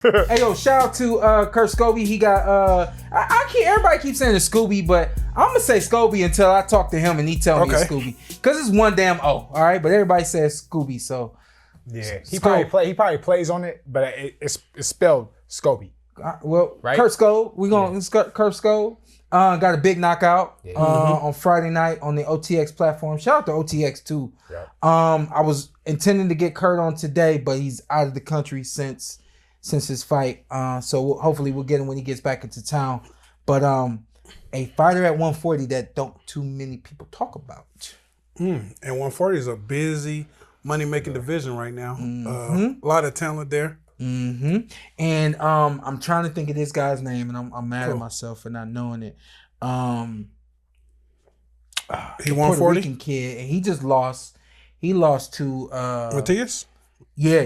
Hey yo, shout out to Kurt Scoby. He got everybody keeps saying it's Scoby, but I'm gonna say Scoby until I talk to him and he tell me it's Scoby. Cause it's one damn O, all right? But everybody says Scooby, so yeah. He probably plays on it, but it's spelled Scoby. Right? Kurt Scoby, Kurt Scoby. Got a big knockout on Friday night on the OTX platform. Shout out to OTX too. Yeah. I was intending to get Kurt on today, but he's out of the country since his fight. So hopefully we'll get him when he gets back into town. But a fighter at 140 that don't too many people talk about. And 140 is a busy money-making division right now. A lot of talent there. And I'm trying to think of this guy's name, and I'm mad at myself for not knowing it. He 140? Puerto Rican kid, and he just lost. He lost to Matias? Yeah.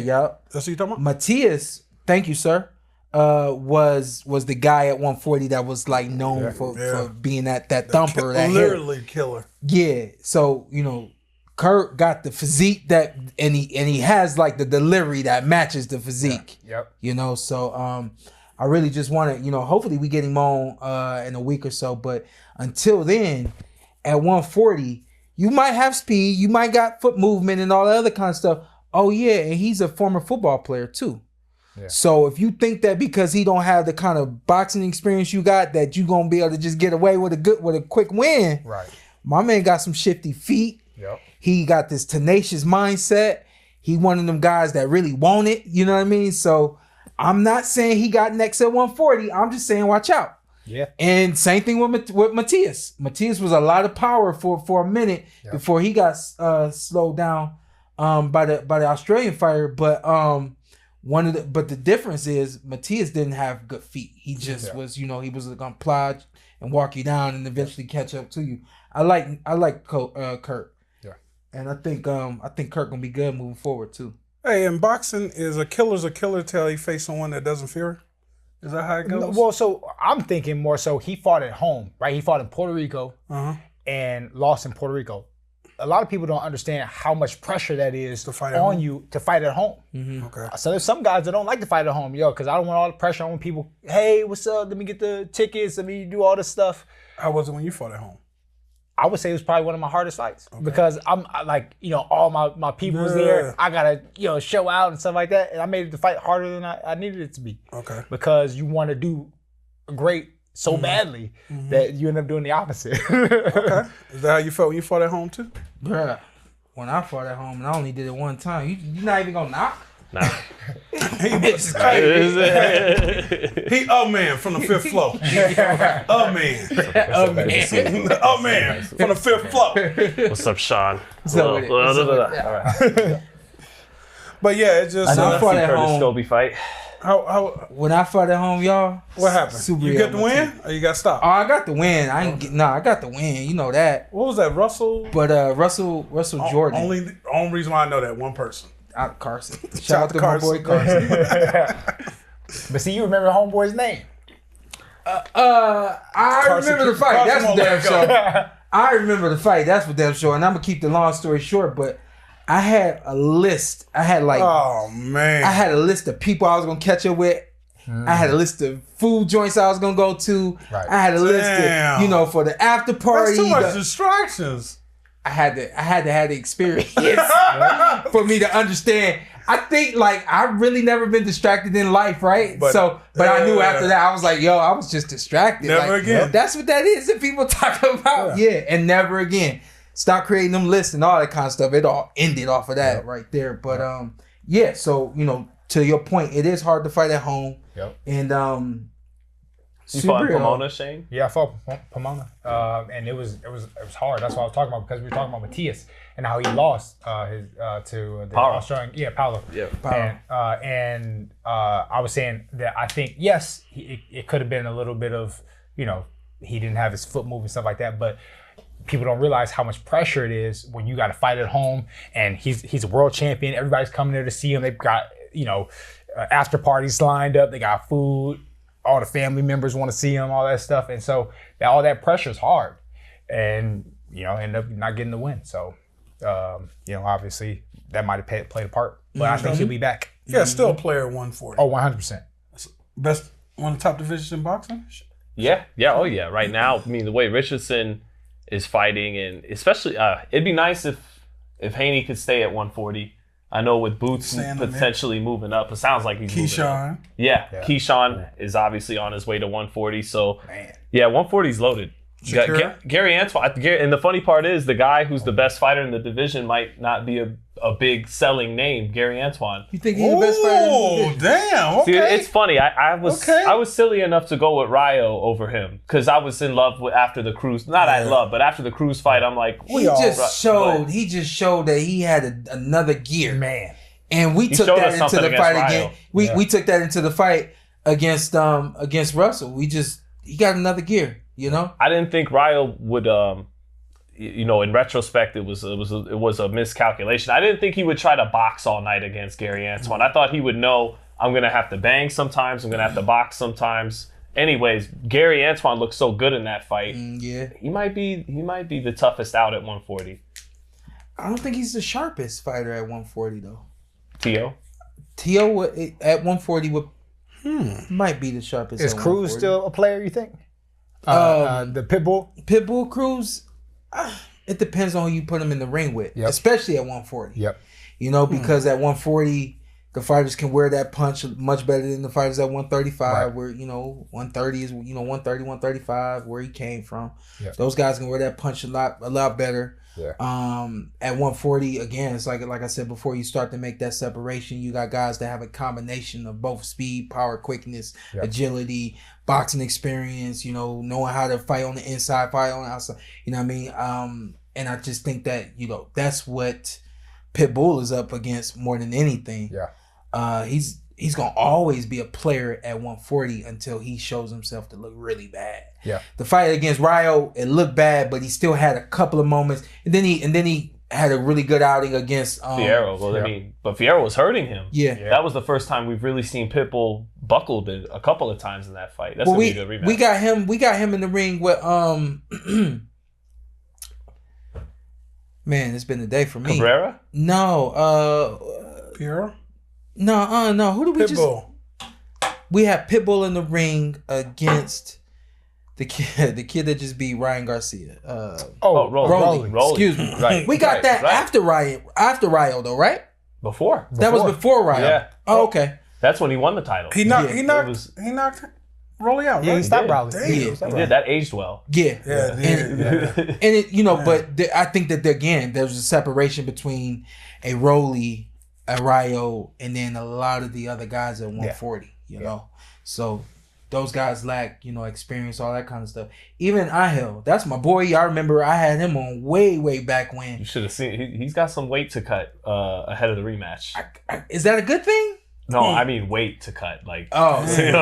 That's what you talking about? Matias, thank you, sir. Was the guy at 140 that was like known for being that thumper, that literally killer. Yeah. So, Kurt got the physique and he has like the delivery that matches the physique. Yep. So I really just want to, hopefully we get him on in a week or so. But until then, at 140, you might have speed, you might got foot movement and all that other kind of stuff. Oh yeah, and he's a former football player too. Yeah. So if you think that because he don't have the kind of boxing experience you got that you gonna be able to just get away with a quick win, right? My man got some shifty feet. Yep. He got this tenacious mindset. He one of them guys that really want it. You know what I mean? So I'm not saying he got next at 140. I'm just saying watch out. Yeah. And same thing with Matias. Matias was a lot of power for a minute before he got slowed down by the Australian fighter. But the difference is Matias didn't have good feet. He just was, he was gonna plod and walk you down and eventually catch up to you. I like Kurt. Yeah. And I think Kurt gonna be good moving forward too. Hey, in boxing, is a killer's a killer till he face someone that doesn't fear? Is that how it goes? Well, so I'm thinking more so he fought at home, right? He fought in Puerto Rico and lost in Puerto Rico. A lot of people don't understand how much pressure that is on you to fight at home. Mm-hmm. Okay. So there's some guys that don't like to fight at home, because I don't want all the pressure on people. Hey, what's up? Let me get the tickets. Let me do all this stuff. How was it when you fought at home? I would say it was probably one of my hardest fights because all my people was there. I gotta, show out and stuff like that. And I made the fight harder than I needed it to be. Okay. Because you want to do great so badly that you end up doing the opposite. Okay. Is that how you felt when you fought at home too? Bruh, when I fought at home and I only did it one time, you not even gonna knock? Nah. He a man from the fifth floor. A man from the fifth floor. What's up, Sean? So All right. But yeah, it just. And I fought at home. Scoby fight. How? When I fought at home, y'all. What happened? You got the win, or you got stopped? Oh, I got the win. I got the win. You know that. What was that, Russell? But Russell Jordan. Only reason why I know that one person. Carson. Shout out to Carson. My boy Carson. But see, you remember homeboy's name? I remember the fight. That's for damn sure. I remember the fight. That's for damn sure. And I'm gonna keep the long story short, but I had a list. I had I had a list of people I was gonna catch up with. I had a list of food joints I was gonna go to. Right. I had a list of, for the after party. That's too much distractions. I had to have the experience for me to understand. I think I really never been distracted in life, right? But I knew after that I was like, I was just distracted. Never again. That's what that is that people talk about. Yeah, and never again. Stop creating them lists and all that kind of stuff. It all ended off of that right there. But so to your point, it is hard to fight at home. Yep. And you fought in Pomona, Shane? Yeah, I fought Pomona, and it was hard. That's what I was talking about because we were talking about Matias and how he lost to the Australian, Paulo. Yeah, Paulo. And I was saying that I think yes, it could have been a little bit of he didn't have his foot move and stuff like that, but people don't realize how much pressure it is when you got to fight at home and he's a world champion. Everybody's coming there to see him. They've got after parties lined up. They got food. All the family members want to see him, all that stuff. And so all that pressure is hard. And, end up not getting the win. So, obviously that might have played a part. But I think he'll be back. Yeah, still a player 140. Oh, 100%. Best one of the top divisions in boxing. Yeah. Oh yeah. Right now, I mean, the way Richardson is fighting, and especially, it'd be nice if Haney could stay at 140. I know with Boots potentially moving up, it sounds like he's moving up. Yeah. Keyshawn is obviously on his way to 140. So, yeah, 140 is loaded. Gary Antt, and the funny part is the guy who's the best fighter in the division might not be a big selling name, Gary Antoine. You think he's the best fighter in the division? Damn. Okay. See, it's funny. I was silly enough to go with Rayo over him because I was in love with after the Cruz. Not I love, but after the Cruz fight, I'm like, he just showed that he had another gear, man. And we took that into the fight again. We took that into the fight against Russell. He got another gear. You know, I didn't think Rayo would. In retrospect, it was a miscalculation. I didn't think he would try to box all night against Gary Antoine. I thought he would know I'm gonna have to bang sometimes. I'm gonna have to box sometimes. Anyways, Gary Antoine looked so good in that fight. He might be the toughest out at 140. I don't think he's the sharpest fighter at 140 though. T.O. At 140 might be the sharpest. Is Cruz still a player? You think? The Pitbull Cruz. It depends on who you put him in the ring with, especially at 140. You know, because at 140, the fighters can wear that punch much better than the fighters at 135, where 130 is 130, 135, where he came from. Those guys can wear that punch a lot better. At 140, again, it's like I said before, you start to make that separation. You got guys that have a combination of both speed, power, quickness, agility, boxing experience, knowing how to fight on the inside, fight on the outside. You know what I mean? And I just think that, that's what Pitbull is up against more than anything. He's going to always be a player at 140 until he shows himself to look really bad. The fight against Rayo, it looked bad, but he still had a couple of moments. And then he had a really good outing against Fierro. But Fierro was hurting him. That was the first time we've really seen Pitbull buckled a couple of times in that fight. That's gonna be a good rematch. We got him in the ring with man, it's been a day for me. Cabrera? No, Fierro? No. Who did we Pitbull. We had Pitbull in the ring against the kid that just beat Ryan Garcia. Rolling. Excuse me. Right. We got that after Rayo though, right? Before. That was before Rayo. Yeah. Oh, okay. That's when he won the title. He knocked Rolly out, right? Yeah, he stopped Rolly. He did. That aged well. Yeah. And it, but I think that again, there's a separation between a Rolly, a Rayo, and then a lot of the other guys at 140. You know, so those guys lack, experience, all that kind of stuff. Even Angel, that's my boy. I remember I had him on way back when. You should have seen. He's got some weight to cut ahead of the rematch. Is that a good thing? No, I mean weight to cut. Like shit.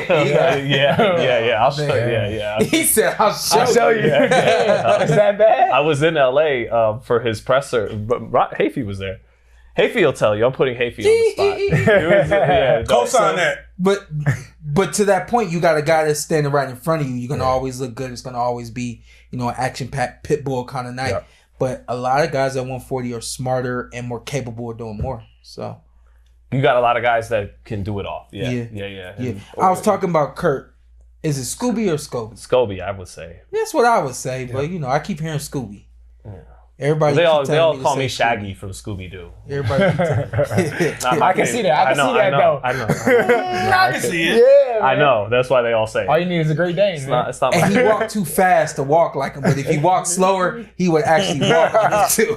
Yeah. I'll show you. Yeah. He said, "I'll show you." Is that bad? I was in LA for his presser, but Hafey was there. Hafey will tell you. I'm putting Hafey on the spot. Co-sign that. But to that point, you got a guy that's standing right in front of you. You're gonna always look good. It's gonna always be, an action-packed pit bull kind of night. Yep. But a lot of guys at 140 are smarter and more capable of doing more. So you got a lot of guys that can do it all. Yeah. I was talking about Kurt. Is it Scoby or Scoby? Scoby, I would say. That's what I would say. But I keep hearing Scooby. Yeah. Everybody, they all call me Shaggy from Scooby Doo. Everybody, I can see that. I can see that though. I know. I can see it. Yeah, I know. That's why they all say. All you need is a Great Dane. It's not. And he walked too fast to walk like him. But if he walked slower, he would actually walk like him too.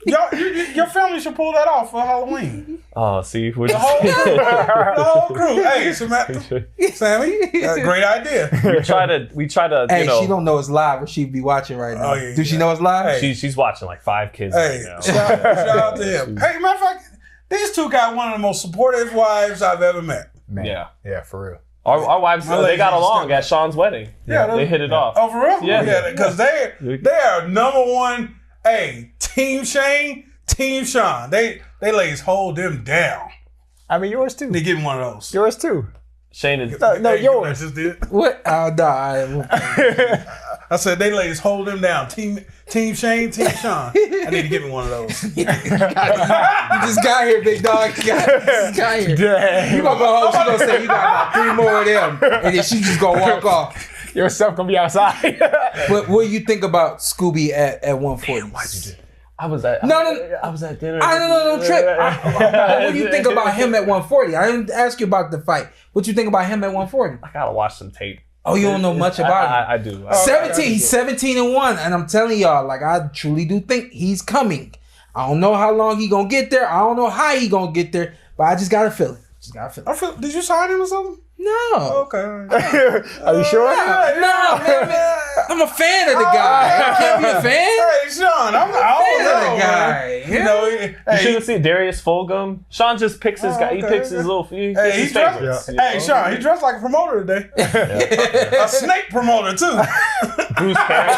Your family should pull that off for Halloween. Oh, see, the whole crew. Hey, Sammy, that's a great idea. We try to. Hey, she don't know it's live, or she'd be watching right now. Does she know it's live? Hey. She's watching like 5 kids right now. Shout out to him. Hey, matter of fact, these two got one of the most supportive wives I've ever met. Man. Yeah, for real. Our wives, they got along at Sean's wedding. Yeah, they hit it off. Oh, for real? Yeah, because they are number one. Hey, Team Shane, Team Sean. They ladies hold them down. I mean, yours too. They getting one of those. Yours too. Shane is no yours. Just did. What? I said they ladies hold them down. Team Shane, Team Shawn. I need to get me one of those. You just got here, big dog. You just got here. Dang. You gonna go home, she gonna say you got about 3 more of them. And then she just gonna walk off. Yourself gonna be outside. But what do you think about Scoby at 140? Why'd you do that? I was at dinner. No trip. What do you think about him at 140? I didn't ask you about the fight. What you think about him at 140? I gotta watch some tape. Oh, you don't know much about him. I do. 17. He's 17-1, and I'm telling y'all, like I truly do think he's coming. I don't know how long he gonna get there. I don't know how he gonna get there, but I just got a feeling. Did you sign him or something? No. Okay. Are you sure? No, man. I'm a fan of the guy. I can't be a fan. Hey, Shawn, I don't know, the guy. man. You know, You should have seen Darius Fulgham. Shawn just picks his guy. He picks his little. He picks his favorites. Hey, Shawn, he dressed like a promoter today. A snake promoter too. Bruce Harrison.